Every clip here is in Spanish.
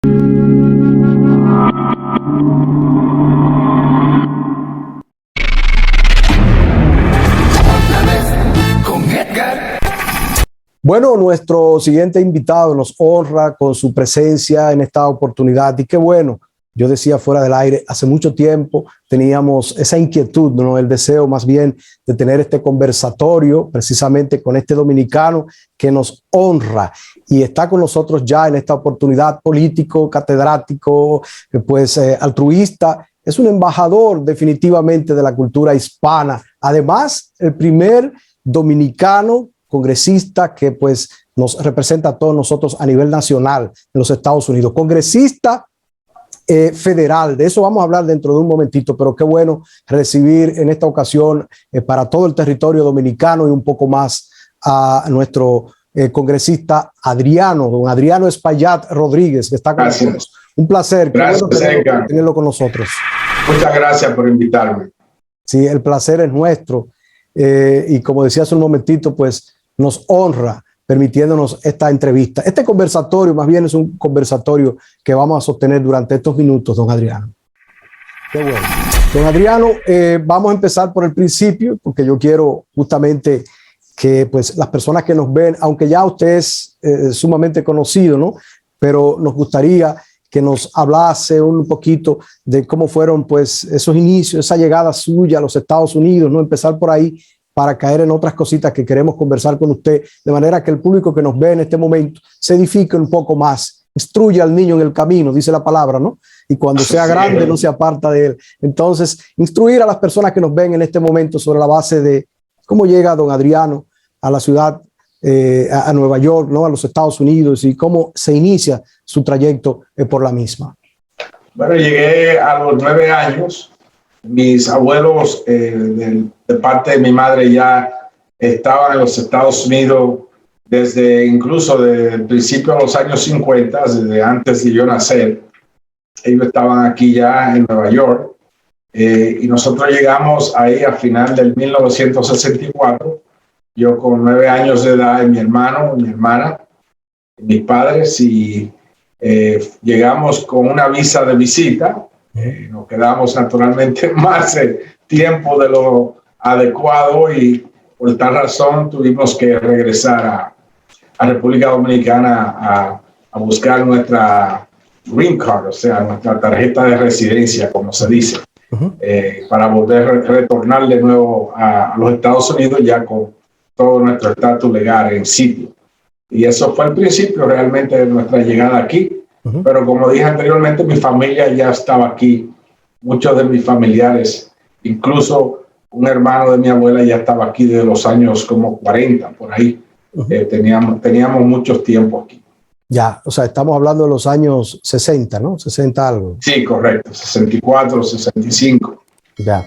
Bueno, nuestro siguiente invitado nos honra con su presencia en esta oportunidad y qué bueno. Yo decía fuera del aire, hace mucho tiempo teníamos esa inquietud, ¿no? El deseo más bien de tener este conversatorio precisamente con este dominicano que nos honra y está con nosotros ya en esta oportunidad, político, catedrático, altruista. Es un embajador definitivamente de la cultura hispana. Además, el primer dominicano congresista que pues nos representa a todos nosotros a nivel nacional en los Estados Unidos. Congresista federal, de eso vamos a hablar dentro de un momentito, pero qué bueno recibir en esta ocasión para todo el territorio dominicano y un poco más a nuestro congresista Adriano, don Adriano Espaillat Rodríguez, que está con nosotros. Un placer, gracias, bueno tenerlo con nosotros. Muchas gracias por invitarme. Sí, el placer es nuestro y como decía hace un momentito, pues nos honra permitiéndonos esta entrevista. Este conversatorio más bien es un conversatorio que vamos a sostener durante estos minutos, don Adriano. Qué bueno. Don Adriano, vamos a empezar por el principio, porque yo quiero justamente que pues, las personas que nos ven, aunque ya usted es sumamente conocido, ¿no? Pero nos gustaría que nos hablase un poquito de cómo fueron pues, esos inicios, esa llegada suya a los Estados Unidos, ¿no? Empezar por ahí para caer en otras cositas que queremos conversar con usted, de manera que el público que nos ve en este momento se edifique un poco más, instruye al niño en el camino, dice la palabra, ¿no? Y cuando sea grande no se aparta de él. Entonces, instruir a las personas que nos ven en este momento sobre la base de cómo llega don Adriano a la ciudad, a Nueva York, ¿no? A los Estados Unidos y cómo se inicia su trayecto por la misma. Bueno, llegué a los 9 años. Mis abuelos de parte de mi madre ya estaban en los Estados Unidos desde incluso el principio de los años 50, desde antes de yo nacer. Ellos estaban aquí ya en Nueva York y nosotros llegamos ahí a final del 1964. Yo con 9 años de edad, y mi hermano, mi hermana, mis padres y llegamos con una visa de visita. Nos quedamos naturalmente más tiempo de lo adecuado y por tal razón tuvimos que regresar a República Dominicana a buscar nuestra green card, o sea, nuestra tarjeta de residencia, como se dice, para poder retornar de nuevo a los Estados Unidos ya con todo nuestro estatus legal en sitio. Y eso fue el principio realmente de nuestra llegada aquí. Pero como dije anteriormente, mi familia ya estaba aquí. Muchos de mis familiares, incluso un hermano de mi abuela ya estaba aquí desde los años como 40, por ahí. Teníamos muchos tiempos aquí. Ya, o sea, estamos hablando de los años 60, ¿no? 60 algo. Sí, correcto, 64, 65. Ya.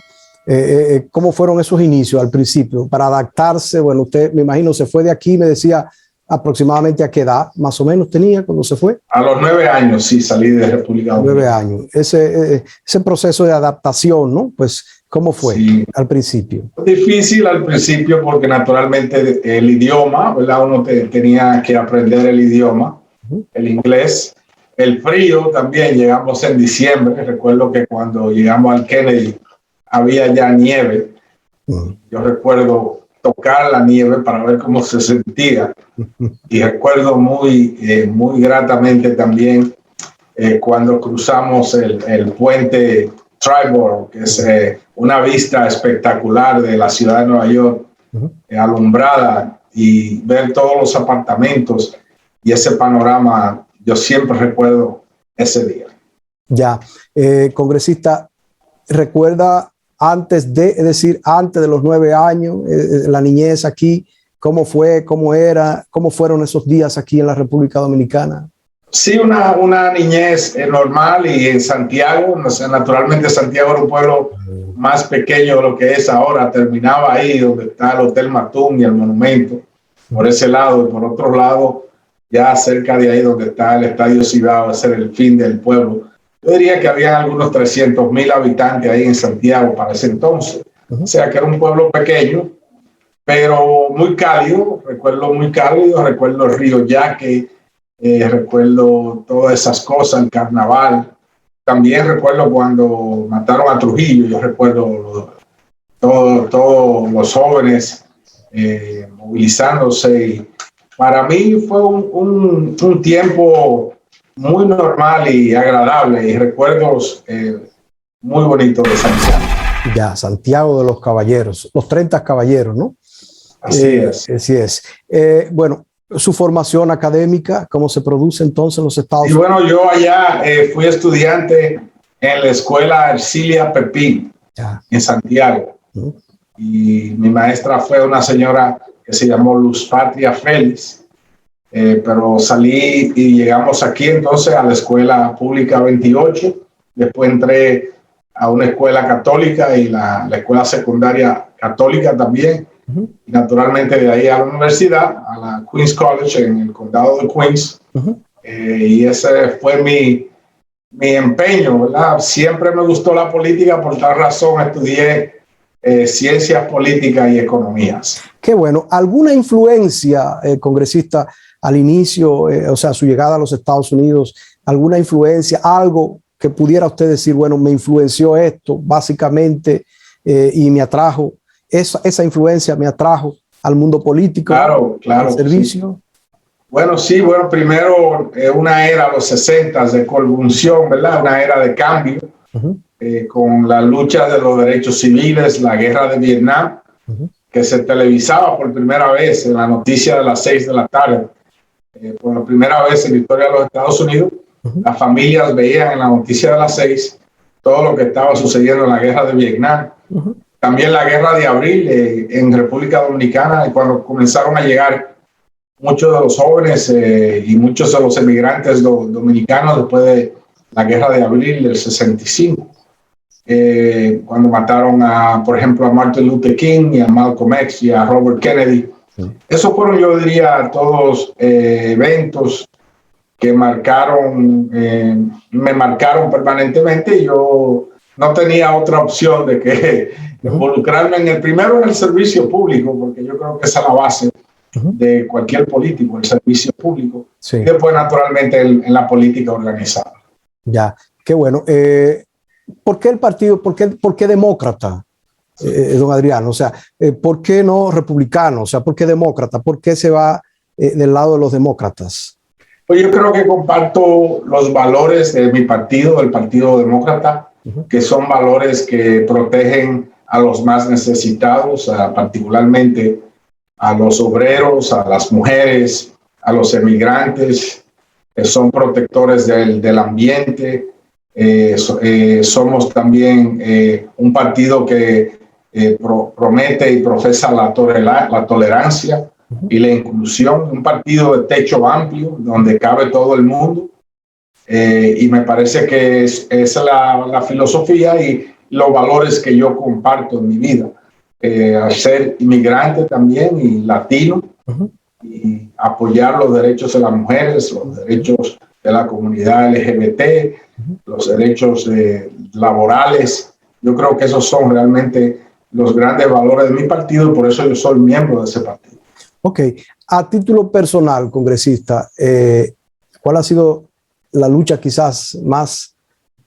¿Cómo fueron esos inicios al principio? Para adaptarse, bueno, usted me imagino se fue de aquí, me decía aproximadamente a qué edad más o menos tenía cuando se fue. A los 9 años, sí, salí de República Dominicana. 9 años. Ese proceso de adaptación, ¿no? Pues, ¿cómo fue al principio? Difícil al principio porque naturalmente el idioma, ¿verdad? Uno tenía que aprender el idioma, el inglés. El frío también, llegamos en diciembre. Recuerdo que cuando llegamos al Kennedy había ya nieve. Yo recuerdo tocar la nieve para ver cómo se sentía. Y recuerdo muy gratamente también cuando cruzamos el puente Triborough, que es una vista espectacular de la ciudad de Nueva York, alumbrada, y ver todos los apartamentos y ese panorama. Yo siempre recuerdo ese día. Ya, congresista, ¿recuerda antes de los 9 años, la niñez aquí, cómo fue, cómo fueron esos días aquí en la República Dominicana? Sí, una niñez normal y en Santiago, o sea, naturalmente Santiago era un pueblo más pequeño de lo que es ahora. Terminaba ahí donde está el Hotel Matún y el monumento, por ese lado, y por otro lado, ya cerca de ahí donde está el Estadio Cibao, va a ser el fin del pueblo. Yo diría que había algunos 300,000 habitantes ahí en Santiago para ese entonces. O sea que era un pueblo pequeño, pero muy cálido. Recuerdo muy cálido, recuerdo el río Yaque, recuerdo todas esas cosas, el carnaval. También recuerdo cuando mataron a Trujillo, yo recuerdo todos los jóvenes movilizándose. Y para mí fue un tiempo muy normal y agradable, y recuerdos muy bonitos de Santiago. Ya, Santiago de los Caballeros, los 30 caballeros, ¿no? Así es. Así es. Bueno, su formación académica, ¿cómo se produce entonces en los Estados Unidos? Bueno, yo allá fui estudiante en la escuela Ercilia Pepín, en Santiago. Y mi maestra fue una señora que se llamó Luz Patria Félix. Pero salí y llegamos aquí entonces a la escuela pública 28. Después entré a una escuela católica y la escuela secundaria católica también. Y naturalmente de ahí a la universidad, a la Queens College en el condado de Queens. Y ese fue mi empeño, ¿verdad? Siempre me gustó la política, por tal razón estudié ciencias políticas y economías. Qué bueno. ¿Alguna influencia, congresista, al inicio, o sea, su llegada a los Estados Unidos, alguna influencia, algo que pudiera usted decir, bueno, me influenció esto básicamente y me atrajo, esa influencia me atrajo al mundo político? Claro, al servicio. Sí. Bueno, sí, bueno, primero una era, los 60 de convulsión, ¿verdad? Una era de cambio, con la lucha de los derechos civiles, la guerra de Vietnam, que se televisaba por primera vez en la noticia de las 6 de la tarde. Por primera vez en la historia de los Estados Unidos, las familias veían en la noticia de las 6 todo lo que estaba sucediendo en la guerra de Vietnam. También la guerra de abril en República Dominicana, cuando comenzaron a llegar muchos de los jóvenes y muchos de los emigrantes dominicanos después de la guerra de abril del 65. Cuando mataron por ejemplo, a Martin Luther King y a Malcolm X y a Robert Kennedy. Esos fueron, yo diría, todos eventos que me marcaron permanentemente, y yo no tenía otra opción de que involucrarme en el servicio público, porque yo creo que esa es la base de cualquier político, el servicio público. Sí. Y después, naturalmente, en la política organizada. Ya, qué bueno. ¿Por qué el partido, por qué demócrata? Don Adriano, o sea, ¿por qué no republicano? O sea, ¿por qué demócrata? ¿Por qué se va del lado de los demócratas? Pues yo creo que comparto los valores de mi partido, el Partido Demócrata, que son valores que protegen a los más necesitados, particularmente a los obreros, a las mujeres, a los emigrantes, son protectores del ambiente. Somos también un partido que promete y profesa la tolerancia y la inclusión, un partido de techo amplio donde cabe todo el mundo, y me parece que es la filosofía y los valores que yo comparto en mi vida, al ser inmigrante también y latino, y apoyar los derechos de las mujeres, los derechos de la comunidad LGBT, los derechos laborales. Yo creo que esos son realmente los grandes valores de mi partido, y por eso yo soy miembro de ese partido. Ok, a título personal, congresista, ¿cuál ha sido la lucha quizás más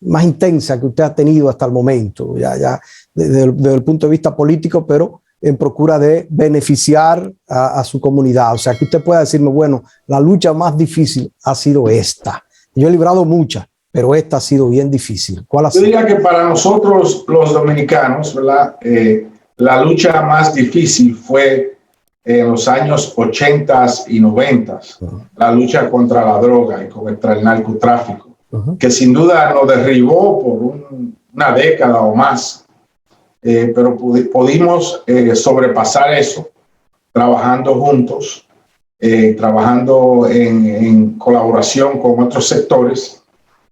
intensa que usted ha tenido hasta el momento? Ya desde el punto de vista político, pero en procura de beneficiar a su comunidad. O sea, que usted pueda decirme, bueno, la lucha más difícil ha sido esta. Yo he librado muchas, pero esta ha sido bien difícil. ¿Cuál ha sido? Yo diría que para nosotros los dominicanos, ¿verdad? La lucha más difícil fue en los años 80 y 90, la lucha contra la droga y contra el narcotráfico, que sin duda nos derribó por una década o más, pero pudimos sobrepasar eso trabajando juntos, trabajando en colaboración con otros sectores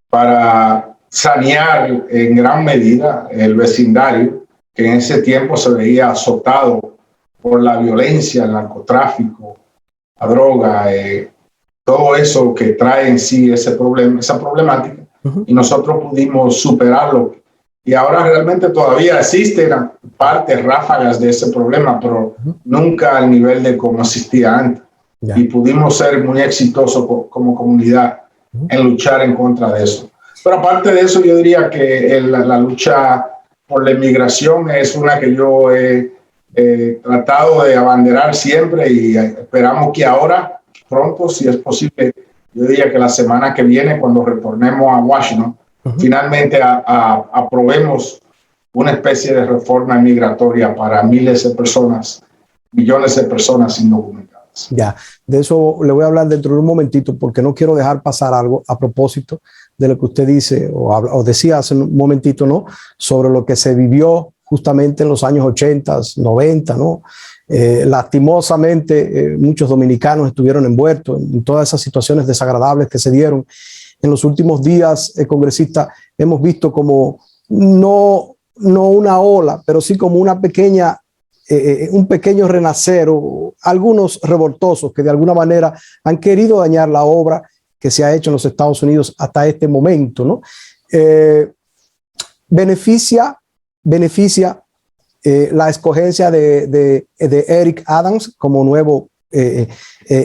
para sanear en gran medida el vecindario, que en ese tiempo se veía azotado por la violencia, el narcotráfico, la droga, todo eso que trae en sí esa problemática, y nosotros pudimos superarlo. Y ahora realmente todavía existen partes, ráfagas de ese problema, pero nunca al nivel de como existía antes. y pudimos ser muy exitosos como comunidad en luchar en contra de eso. Pero aparte de eso, yo diría que la lucha por la inmigración es una que yo he tratado de abanderar siempre y esperamos que ahora, pronto, si es posible, yo diría que la semana que viene, cuando retornemos a Washington, finalmente aprobemos una especie de reforma migratoria para miles de personas, millones de personas indocumentadas. Ya, de eso le voy a hablar dentro de un momentito porque no quiero dejar pasar algo a propósito de lo que usted dice o decía hace un momentito, ¿no? Sobre lo que se vivió justamente en los años 80, 90, ¿no? Lastimosamente, muchos dominicanos estuvieron envueltos en todas esas situaciones desagradables que se dieron. En los últimos días, congresista, hemos visto como no una ola, pero sí como una pequeña, un pequeño renacer, o algunos revoltosos que de alguna manera han querido dañar la obra que se ha hecho en los Estados Unidos hasta este momento, ¿no? Beneficia la escogencia de Eric Adams como nuevo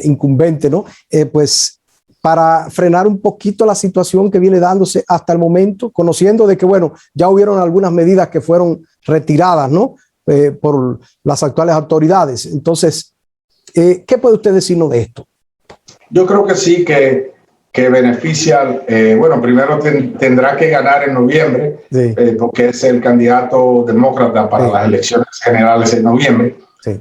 incumbente, ¿no? Pues para frenar un poquito la situación que viene dándose hasta el momento, conociendo de que, bueno, ya hubieron algunas medidas que fueron retiradas, ¿no? Por las actuales autoridades. Entonces, ¿qué puede usted decirnos de esto? Yo creo que sí, que beneficia, bueno, primero tendrá que ganar en noviembre, sí, porque es el candidato demócrata para las elecciones generales en noviembre,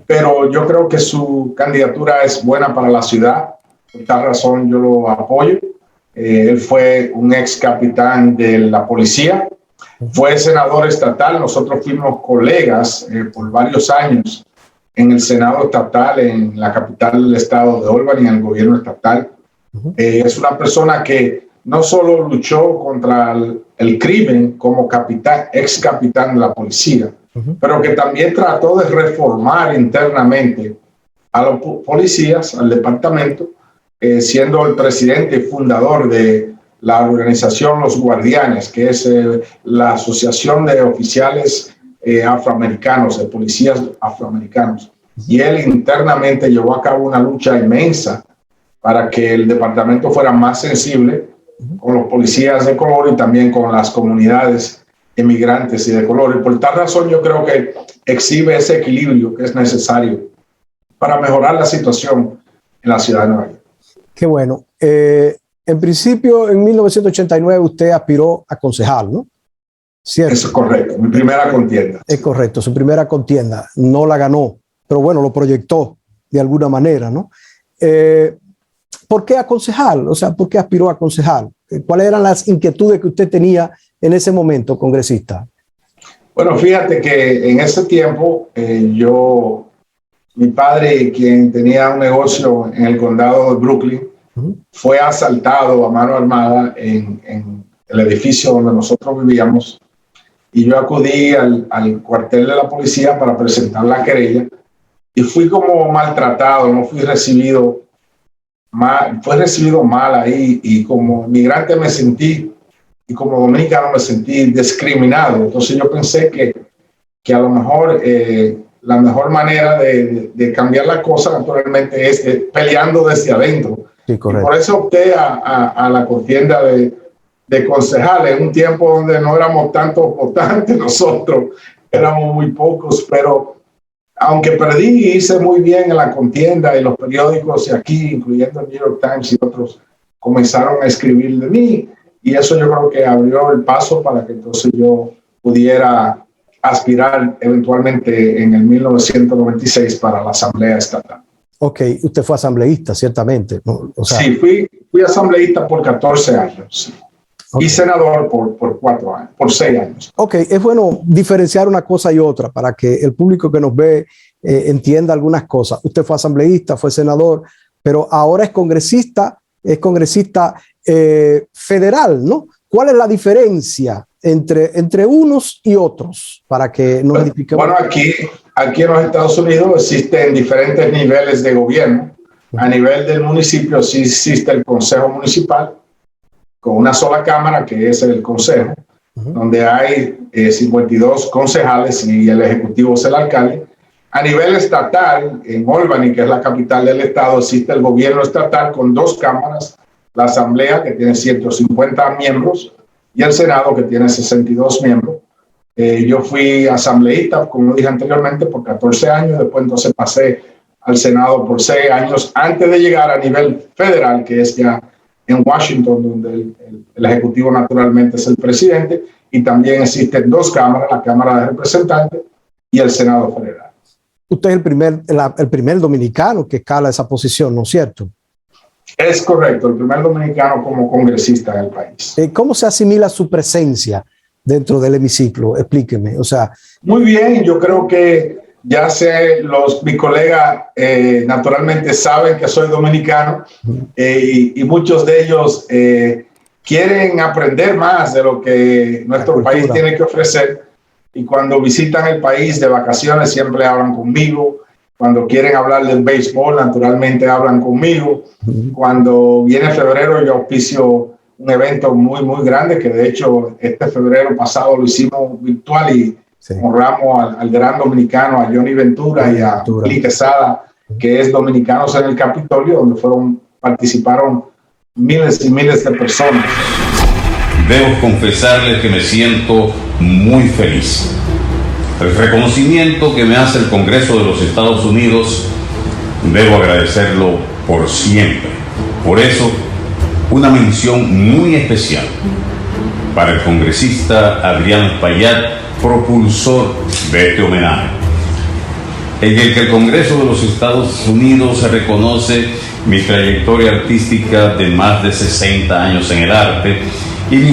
pero yo creo que su candidatura es buena para la ciudad, por tal razón yo lo apoyo. Él fue un ex capitán de la policía, fue senador estatal, nosotros fuimos colegas por varios años en el Senado estatal, en la capital del estado de Albany, en el gobierno estatal. Es una persona que no solo luchó contra el crimen como ex capitán de la policía, pero que también trató de reformar internamente a los policías, al departamento, siendo el presidente y fundador de la organización Los Guardianes, que es la asociación de oficiales afroamericanos, de policías afroamericanos. Y él internamente llevó a cabo una lucha inmensa para que el departamento fuera más sensible con los policías de color y también con las comunidades inmigrantes y de color. Y por tal razón yo creo que exhibe ese equilibrio que es necesario para mejorar la situación en la ciudad de Nueva York. Qué bueno. En principio, en 1989 usted aspiró a concejal, ¿no? ¿Cierto? Eso es correcto, mi primera contienda. Es correcto, su primera contienda. No la ganó, pero bueno, lo proyectó de alguna manera, ¿no? ¿Por qué a concejal? O sea, ¿por qué aspiró a concejal? ¿Cuáles eran las inquietudes que usted tenía en ese momento, congresista? Bueno, fíjate que en ese tiempo mi padre, quien tenía un negocio en el condado de Brooklyn, fue asaltado a mano armada en el edificio donde nosotros vivíamos, y yo acudí al cuartel de la policía para presentar la querella y fui como maltratado, no fui recibido mal, fue recibido mal ahí, y como inmigrante me sentí, y como dominicano me sentí discriminado. Entonces yo pensé que a lo mejor la mejor manera de cambiar la cosa naturalmente es peleando desde adentro. Sí, correcto. Y por eso opté a la contienda de concejales, en un tiempo donde no éramos tantos votantes nosotros, éramos muy pocos, pero aunque perdí, hice muy bien en la contienda, y los periódicos de aquí, incluyendo el New York Times y otros, comenzaron a escribir de mí, y eso yo creo que abrió el paso para que entonces yo pudiera aspirar eventualmente en el 1996 para la Asamblea Estatal. Ok, usted fue asambleísta, ciertamente, ¿no? O sea, sí, fui asambleísta por 14 años, sí. Okay. Y senador por 4 años, por 6 años. Ok, es bueno diferenciar una cosa y otra para que el público que nos ve entienda algunas cosas. Usted fue asambleísta, fue senador, pero ahora es congresista federal, ¿no? ¿Cuál es la diferencia entre unos y otros para que nos edifiquemos? Bueno, aquí en los Estados Unidos existen diferentes niveles de gobierno. A nivel del municipio sí existe el Consejo Municipal, con una sola cámara, que es el Consejo, donde hay 52 concejales y el Ejecutivo es el alcalde. A nivel estatal, en Albany, que es la capital del estado, existe el gobierno estatal con 2 cámaras, la Asamblea, que tiene 150 miembros, y el Senado, que tiene 62 miembros. Yo fui asambleísta, como dije anteriormente, por 14 años, después entonces pasé al Senado por 6 años, antes de llegar a nivel federal, que es ya en Washington, donde el Ejecutivo naturalmente es el presidente, y también existen 2 cámaras, la Cámara de Representantes y el Senado Federal. Usted es el primer dominicano que escala esa posición, ¿no es cierto? Es correcto, el primer dominicano como congresista en el país. ¿Cómo se asimila su presencia dentro del hemiciclo? Explíqueme. O sea, muy bien, yo creo que ya sé, mis colegas naturalmente saben que soy dominicano y muchos de ellos quieren aprender más de lo que nuestro país tiene que ofrecer, y cuando visitan el país de vacaciones siempre hablan conmigo. Cuando quieren hablar del béisbol, naturalmente hablan conmigo. Cuando viene febrero, yo auspicio un evento muy, muy grande, que de hecho este febrero pasado lo hicimos virtual y honramos al gran dominicano, a Johnny Ventura y a Willy Quesada, que es Dominicanos en el Capitolio, donde participaron miles y miles de personas. Debo confesarles que me siento muy feliz. El reconocimiento que me hace el Congreso de los Estados Unidos, debo agradecerlo por siempre. Por eso, una mención muy especial para el congresista Adrián Espaillat, propulsor de este homenaje, en el que el Congreso de los Estados Unidos reconoce mi trayectoria artística de más de 60 años en el arte y mi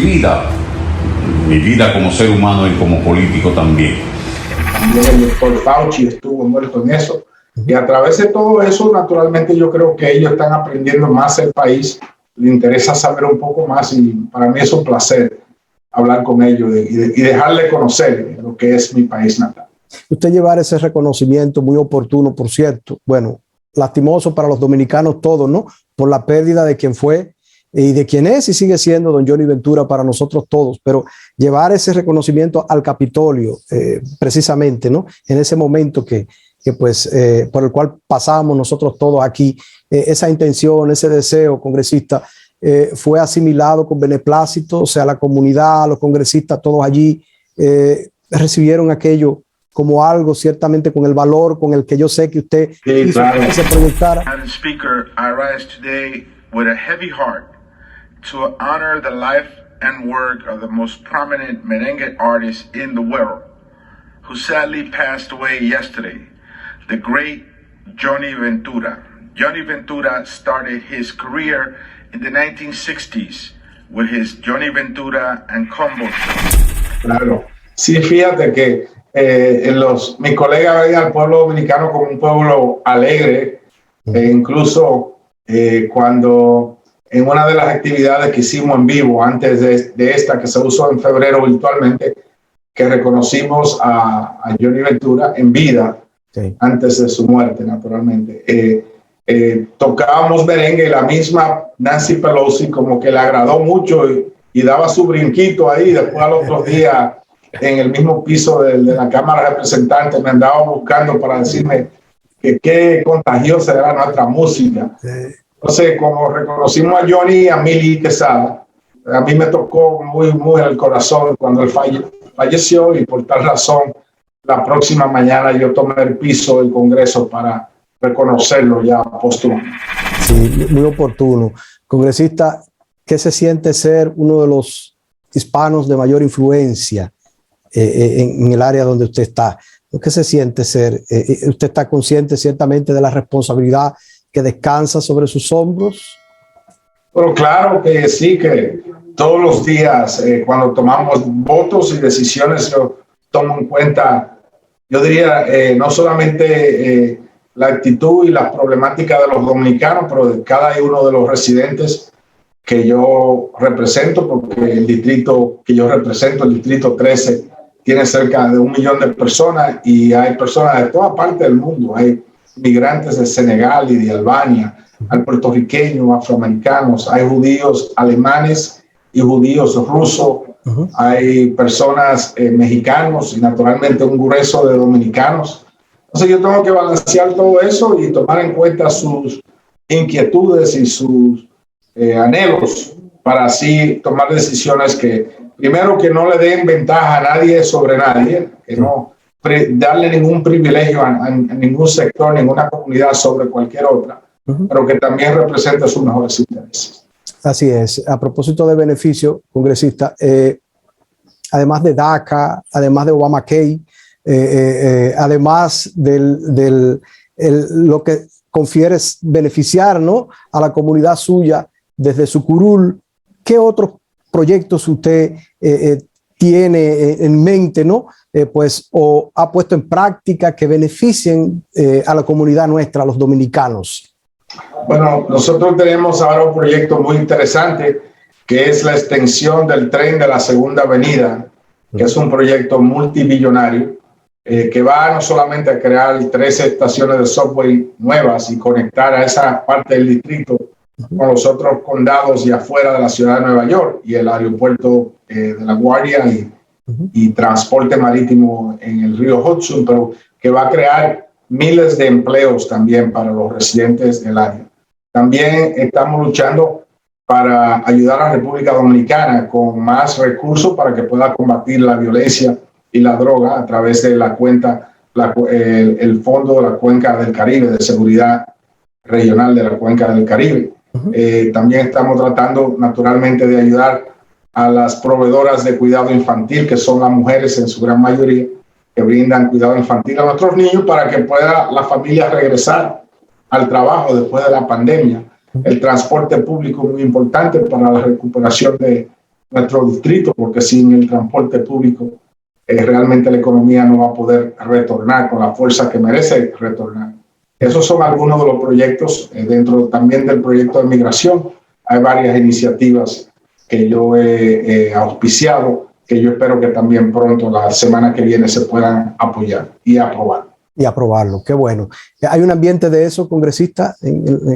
vida como ser humano y como político también. El doctor Fauci estuvo muerto en eso, y a través de todo eso, naturalmente, yo creo que ellos están aprendiendo más el país, les interesa saber un poco más, y para mí es un placer hablar con ellos y dejarle conocer lo que es mi país natal. Usted llevar ese reconocimiento muy oportuno, por cierto, bueno, lastimoso para los dominicanos todos, ¿no? Por la pérdida de quien fue y de quien es y sigue siendo don Johnny Ventura para nosotros todos, pero llevar ese reconocimiento al Capitolio, precisamente, ¿no? En ese momento que pues, por el cual pasamos nosotros todos aquí, esa intención, ese deseo, congresista, fue asimilado con beneplácito, o sea, la comunidad, los congresistas, todos allí recibieron aquello como algo ciertamente con el valor con el que yo sé que usted hizo que se proyectara. Madam Speaker, I rise today with a heavy heart to honor the life and work of the most prominent merengue artist in the world, who sadly passed away yesterday, the great Johnny Ventura. Johnny Ventura started his career in the 1960s with his Johnny Ventura and Combo Show. Claro, sí, fíjate que mis colegas ven al pueblo dominicano como un pueblo alegre, incluso cuando en una de las actividades que hicimos en vivo antes de esta que se usó en febrero virtualmente, que reconocimos a Johnny Ventura en vida, antes de su muerte, naturalmente. Tocábamos merengue y la misma Nancy Pelosi como que le agradó mucho y daba su brinquito ahí. Después al otro día en el mismo piso de la Cámara de Representantes me andaba buscando para decirme que qué contagiosa era nuestra música. Entonces, como reconocimos a Johnny y a Willy Quesada, a mí me tocó muy, muy el corazón cuando él falleció, y por tal razón la próxima mañana yo tomé el piso del Congreso para reconocerlo ya póstumamente. Sí, muy oportuno. Congresista, ¿qué se siente ser uno de los hispanos de mayor influencia en el área donde usted está? ¿Qué se siente ser? ¿Usted está consciente ciertamente de la responsabilidad que descansa sobre sus hombros? Bueno, claro que sí, que todos los días cuando tomamos votos y decisiones yo tomo en cuenta, yo diría, no solamente la actitud y las problemáticas de los dominicanos, pero de cada uno de los residentes que yo represento, porque el distrito que yo represento, el distrito 13, tiene cerca de 1 millón de personas, y hay personas de toda parte del mundo. Hay migrantes de Senegal y de Albania, hay puertorriqueños, afroamericanos, hay judíos alemanes y judíos rusos, hay personas mexicanos y naturalmente un grueso de dominicanos. O Entonces yo tengo que balancear todo eso y tomar en cuenta sus inquietudes y sus anhelos para así tomar decisiones que, primero, que no le den ventaja a nadie sobre nadie, que no darle ningún privilegio a ningún sector, ninguna comunidad sobre cualquier otra, pero que también represente sus mejores intereses. Así es. A propósito de beneficio, congresista, además de DACA, además de Obamacare, además de lo que confiere es beneficiar, ¿no?, a la comunidad suya desde su curul, ¿qué otros proyectos usted tiene en mente, ¿no?, pues, o ha puesto en práctica que beneficien a la comunidad nuestra, a los dominicanos? Bueno, nosotros tenemos ahora un proyecto muy interesante que es la extensión del tren de la Segunda Avenida, que es un proyecto multibillonario que va no solamente a crear 13 estaciones de subway nuevas y conectar a esa parte del distrito con los otros condados y afuera de la ciudad de Nueva York y el aeropuerto de La Guardia y transporte marítimo en el río Hudson, pero que va a crear miles de empleos también para los residentes del área. También estamos luchando para ayudar a la República Dominicana con más recursos para que pueda combatir la violencia y la droga a través de la cuenta, el Fondo de la Cuenca del Caribe, de Seguridad Regional de la Cuenca del Caribe. También estamos tratando naturalmente de ayudar a las proveedoras de cuidado infantil, que son las mujeres en su gran mayoría, que brindan cuidado infantil a nuestros niños para que pueda la familia regresar al trabajo después de la pandemia. El transporte público es muy importante para la recuperación de nuestro distrito, porque sin el transporte público realmente la economía no va a poder retornar con la fuerza que merece retornar. Esos son algunos de los proyectos. Dentro también del proyecto de migración hay varias iniciativas que yo he auspiciado, que yo espero que también pronto, la semana que viene, se puedan apoyar y aprobar. Y aprobarlo, qué bueno. ¿Hay un ambiente de eso, congresista?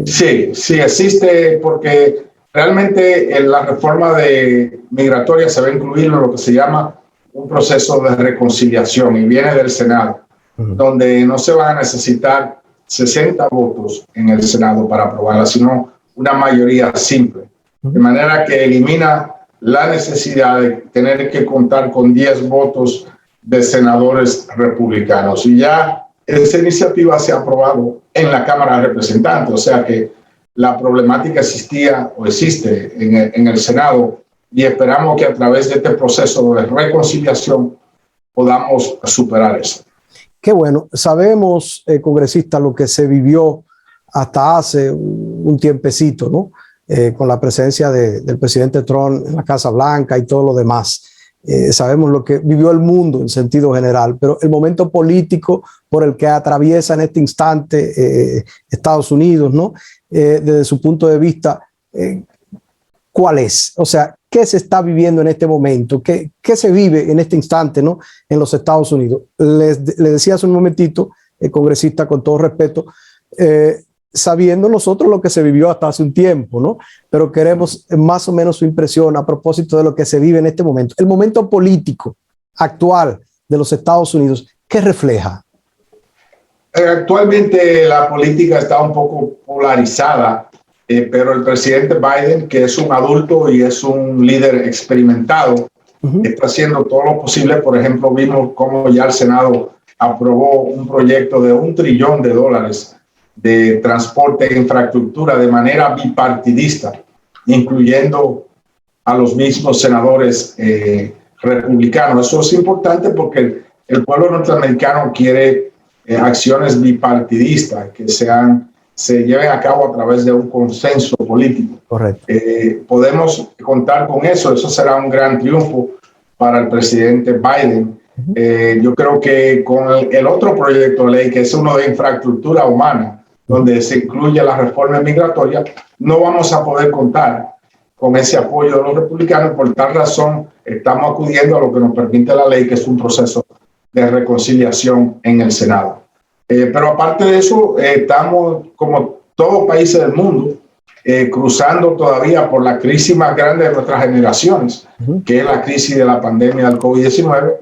Sí, sí existe, porque realmente en la reforma migratoria se va a incluir lo que se llama un proceso de reconciliación y viene del Senado, donde no se van a necesitar 60 votos en el Senado para aprobarla, sino una mayoría simple. De manera que elimina la necesidad de tener que contar con 10 votos de senadores republicanos. Y ya esa iniciativa se ha aprobado en la Cámara de Representantes, o sea que la problemática existía o existe en el Senado, y esperamos que a través de este proceso de reconciliación podamos superar eso. Qué bueno. Sabemos, congresista, lo que se vivió hasta hace un tiempecito, ¿no? Con la presencia del presidente Trump en la Casa Blanca y todo lo demás. Sabemos lo que vivió el mundo en sentido general, pero el momento político por el que atraviesa en este instante Estados Unidos, ¿no? Desde su punto de vista, ¿cuál es? O sea, ¿qué se está viviendo en este momento? ¿Qué se vive en este instante, ¿no?, en los Estados Unidos? Le decía hace un momentito, congresista, con todo respeto, sabiendo nosotros lo que se vivió hasta hace un tiempo, ¿no? Pero queremos más o menos su impresión a propósito de lo que se vive en este momento. El momento político actual de los Estados Unidos, ¿qué refleja? Actualmente la política está un poco polarizada, pero el presidente Biden, que es un adulto y es un líder experimentado, está haciendo todo lo posible. Por ejemplo, vimos cómo ya el Senado aprobó un proyecto de $1 trillón de transporte e infraestructura de manera bipartidista, incluyendo a los mismos senadores republicanos. Eso es importante porque el pueblo norteamericano quiere acciones bipartidistas que se lleven a cabo a través de un consenso político. Correcto. Podemos contar con eso. Eso será un gran triunfo para el presidente Biden. Yo creo que con el otro proyecto de ley, que es uno de infraestructura humana, donde se incluye la reforma migratoria, no vamos a poder contar con ese apoyo de los republicanos. Por tal razón, estamos acudiendo a lo que nos permite la ley, que es un proceso de reconciliación en el Senado. Pero aparte de eso, estamos, como todos países del mundo, cruzando todavía por la crisis más grande de nuestras generaciones, que es la crisis de la pandemia del COVID-19.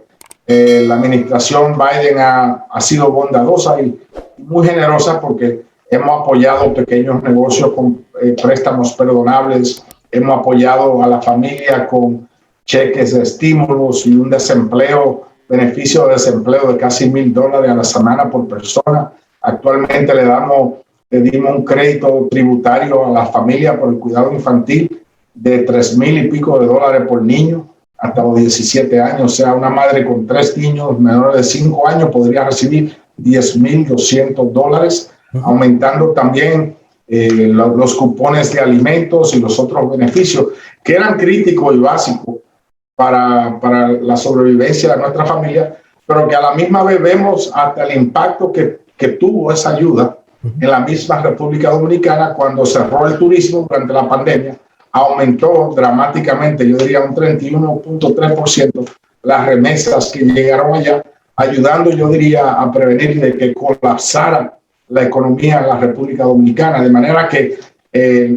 La administración Biden ha sido bondadosa y muy generosa porque hemos apoyado pequeños negocios con préstamos perdonables, hemos apoyado a la familia con cheques de estímulos y un beneficio de desempleo de casi $1,000 a la semana por persona. Actualmente le dimos un crédito tributario a la familia por el cuidado infantil de $3,000 y pico por niño hasta los 17 años. O sea, una madre con 3 niños menores de 5 años podría recibir $10,200, aumentando también los cupones de alimentos y los otros beneficios que eran críticos y básicos para la sobrevivencia de nuestra familia, pero que a la misma vez vemos hasta el impacto que tuvo esa ayuda en la misma República Dominicana cuando cerró el turismo durante la pandemia. Aumentó dramáticamente, yo diría un 31.3% las remesas que llegaron allá, ayudando, yo diría, a prevenir de que colapsara la economía en la República Dominicana, de manera que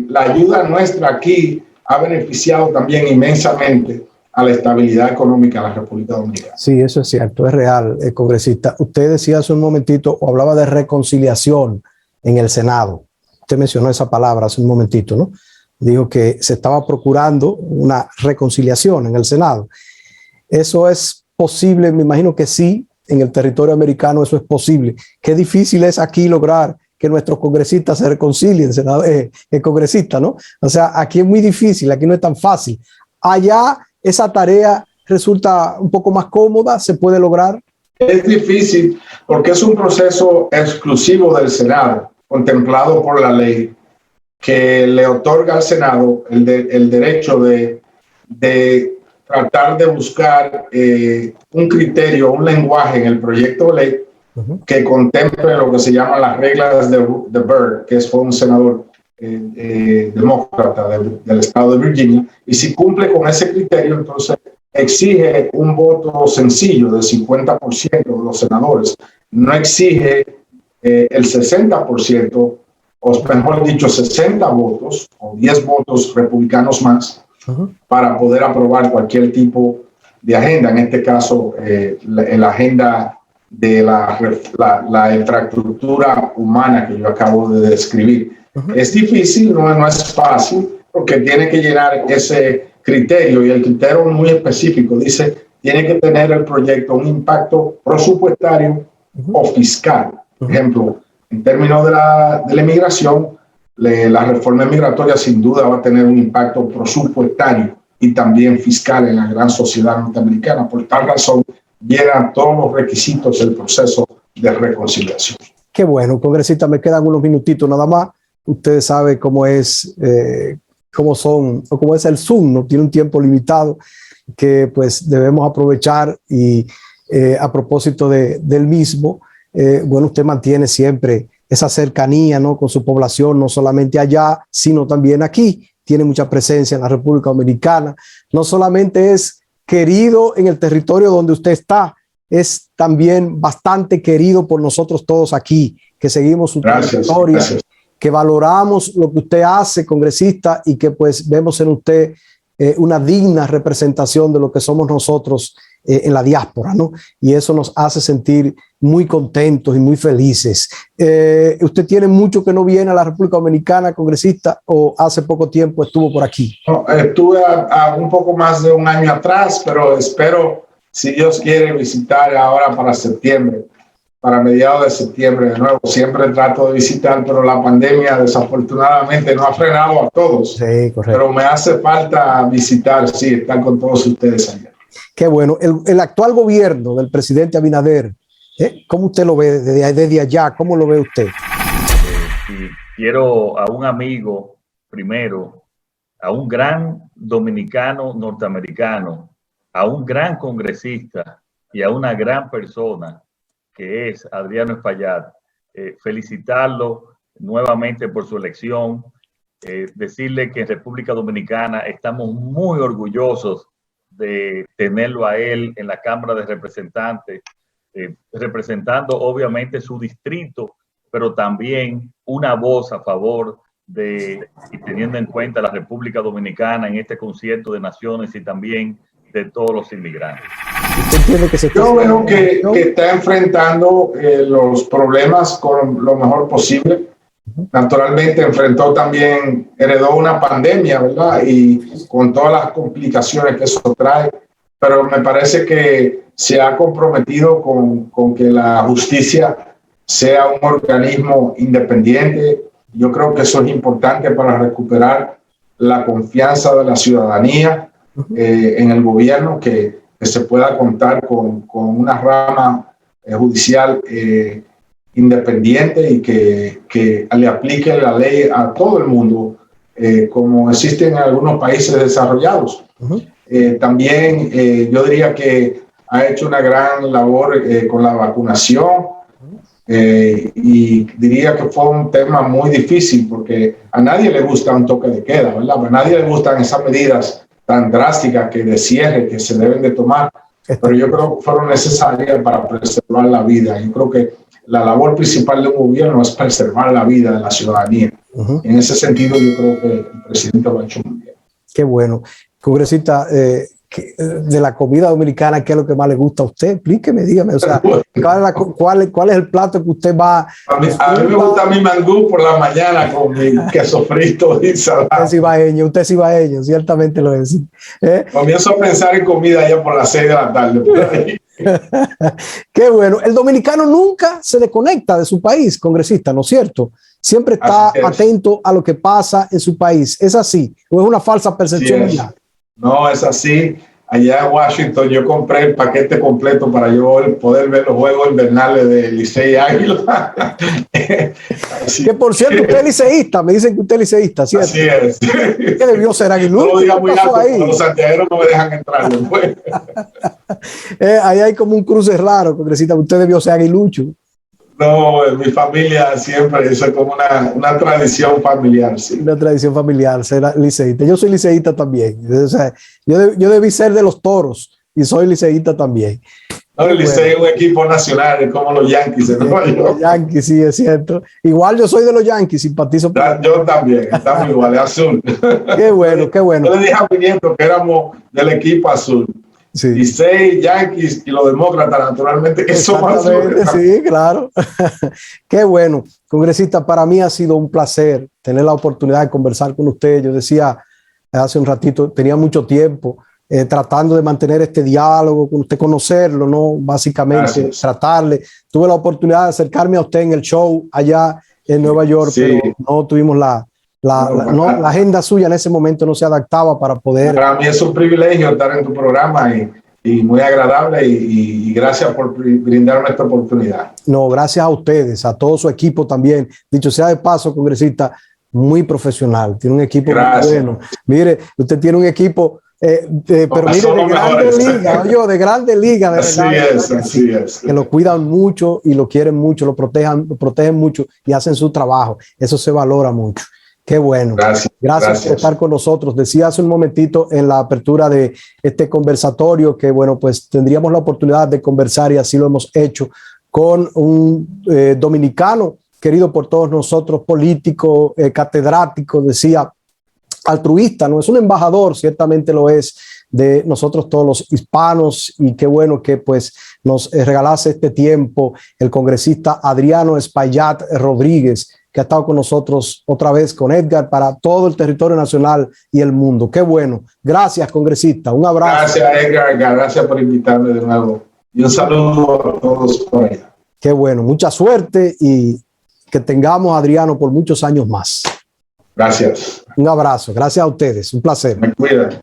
la ayuda nuestra aquí ha beneficiado también inmensamente a la estabilidad económica de la República Dominicana. Sí, eso es cierto, es real, congresista. Usted decía hace un momentito, o hablaba de reconciliación en el Senado. Usted mencionó esa palabra hace un momentito, ¿no? Dijo que se estaba procurando una reconciliación en el Senado. ¿Eso es posible? Me imagino que sí, en el territorio americano eso es posible. Qué difícil es aquí lograr que nuestros congresistas se reconcilien, congresistas, ¿no? O sea, aquí es muy difícil, aquí no es tan fácil. Allá esa tarea resulta un poco más cómoda, ¿se puede lograr? Es difícil porque es un proceso exclusivo del Senado, contemplado por la ley, que le otorga al Senado el derecho de tratar de buscar un criterio, un lenguaje en el proyecto de ley que contemple lo que se llaman las reglas de Byrd, que fue un senador demócrata del estado de Virginia, y si cumple con ese criterio, entonces exige un voto sencillo del 50% de los senadores. No exige el 60%, o mejor dicho, 60 votos o 10 votos republicanos más para poder aprobar cualquier tipo de agenda. En este caso, la agenda de la infraestructura humana que yo acabo de describir. Es difícil, no es fácil, porque tiene que llenar ese criterio, y el criterio muy específico dice, tiene que tener el proyecto un impacto presupuestario o fiscal. Por ejemplo, en términos de la inmigración, la reforma migratoria sin duda va a tener un impacto presupuestario y también fiscal en la gran sociedad norteamericana. Por tal razón, llegan todos los requisitos del proceso de reconciliación. Qué bueno, congresista, me quedan unos minutitos nada más. Ustedes saben cómo es, cómo es el Zoom, ¿no? Tiene un tiempo limitado que pues debemos aprovechar y a propósito del mismo, bueno, usted mantiene siempre esa cercanía, ¿no?, con su población, no solamente allá, sino también aquí. Tiene mucha presencia en la República Dominicana. No solamente es querido en el territorio donde usted está, es también bastante querido por nosotros todos aquí, que seguimos su trayectoria, que valoramos lo que usted hace, congresista, y que pues vemos en usted una digna representación de lo que somos nosotros en la diáspora, ¿no? Y eso nos hace sentir muy contentos y muy felices. ¿Usted tiene mucho que no viene a la República Dominicana, congresista, o hace poco tiempo estuvo por aquí? No, estuve un poco más de un año atrás, pero espero, si Dios quiere, visitar ahora para septiembre, para mediados de septiembre de nuevo. Siempre trato de visitar, pero la pandemia desafortunadamente no ha frenado a todos. Sí, correcto. Pero me hace falta visitar, sí, estar con todos ustedes allá. Qué bueno. El actual gobierno del presidente Abinader, ¿cómo usted lo ve desde allá? ¿Cómo lo ve usted? Y quiero a un amigo, primero, a un gran dominicano norteamericano, a un gran congresista y a una gran persona que es Adriano Espaillat, felicitarlo nuevamente por su elección, decirle que en República Dominicana estamos muy orgullosos de tenerlo a él en la Cámara de Representantes, representando obviamente su distrito, pero también una voz a favor de, y teniendo en cuenta la República Dominicana en este concierto de naciones y también de todos los inmigrantes. ¿Usted entiende que se está Yo veo que está enfrentando los problemas con lo mejor posible. Naturalmente heredó una pandemia, ¿verdad? Y con todas las complicaciones que eso trae, pero me parece que se ha comprometido con que la justicia sea un organismo independiente. Yo creo que eso es importante para recuperar la confianza de la ciudadanía en el gobierno, que se pueda contar con una rama judicial independiente y que le aplique la ley a todo el mundo, como existe en algunos países desarrollados. También yo diría que ha hecho una gran labor con la vacunación, y diría que fue un tema muy difícil porque a nadie le gusta un toque de queda, ¿verdad? A nadie le gustan esas medidas tan drásticas que de cierre que se deben de tomar, pero yo creo que fueron necesarias para preservar la vida. Yo creo que la labor principal de un gobierno es preservar la vida de la ciudadanía. En ese sentido, yo creo que el presidente lo ha hecho muy bien. Qué bueno. Congresista, de la comida dominicana, ¿qué es lo que más le gusta a usted? Explíqueme, dígame, o sea, ¿cuál es el plato que usted va a mí me gusta mi mangú por la mañana con mi queso frito y salada. Usted es cibaeño, ciertamente lo es. Comienzo a pensar en comida ya por las 6 de la tarde. Por ahí. Qué bueno. El dominicano nunca se desconecta de su país, congresista, ¿no es cierto? Siempre está atento a lo que pasa en su país. ¿Es así? ¿O es una falsa percepción? No, es así. Allá en Washington yo compré el paquete completo para yo poder ver los juegos invernales de Licey Águila. Que por cierto, usted es liceísta, me dicen que usted es liceísta, ¿cierto? Así es. ¿Qué debió ser aguilucho? No lo diga muy alto, los santiagueros no me dejan entrar después. Ahí hay como un cruce raro, congresista, usted debió ser aguilucho. No, en mi familia siempre, eso es como una tradición familiar. Sí. Una tradición familiar, ser liceísta. Yo soy liceísta también. O sea, yo debí ser de los Toros y soy liceísta también. No, el Licey es un equipo nacional, es como los Yankees de Nueva York. Los Yankees, sí, es cierto. Igual yo soy de los Yankees, simpatizo. Yo también, estamos igual, de azul. Qué bueno, qué bueno. Yo le dije a mi nieto que éramos del equipo azul. Sí. Licey, Yankees y los demócratas, naturalmente, que somos azules. Sí, claro. Qué bueno. Congresista, para mí ha sido un placer tener la oportunidad de conversar con usted. Yo decía hace un ratito, tenía mucho tiempo tratando de mantener este diálogo con usted, conocerlo, ¿no? Básicamente, tratarle. Tuve la oportunidad de acercarme a usted en el show allá en Nueva York, pero no tuvimos la agenda suya en ese momento no se adaptaba para poder. Para mí es un privilegio estar en tu programa y muy agradable y gracias por brindarme esta oportunidad. No, gracias a ustedes, a todo su equipo también. Dicho sea de paso, congresista, muy profesional, tiene un equipo muy bueno. Mire, usted tiene un equipo, pero mire, de grande liga, de grande liga, de verdad. Así es. Que lo cuidan mucho y lo quieren mucho, lo protegen mucho y hacen su trabajo. Eso se valora mucho. Qué bueno. Gracias por estar con nosotros. Decía hace un momentito en la apertura de este conversatorio que, bueno, pues tendríamos la oportunidad de conversar y así lo hemos hecho con un dominicano querido por todos nosotros, político, catedrático, decía, altruista, ¿no? Es un embajador, ciertamente lo es, de nosotros todos los hispanos, y qué bueno que pues nos regalase este tiempo el congresista Adriano Espaillat Rodríguez, que ha estado con nosotros otra vez con Edgar para todo el territorio nacional y el mundo. Qué bueno. Gracias, congresista. Un abrazo. Gracias, Edgar. Gracias por invitarme de nuevo. Y un saludo a todos por allá. Qué bueno. Mucha suerte y que tengamos a Adriano por muchos años más. Gracias. Un abrazo. Gracias a ustedes. Un placer. Me cuidan.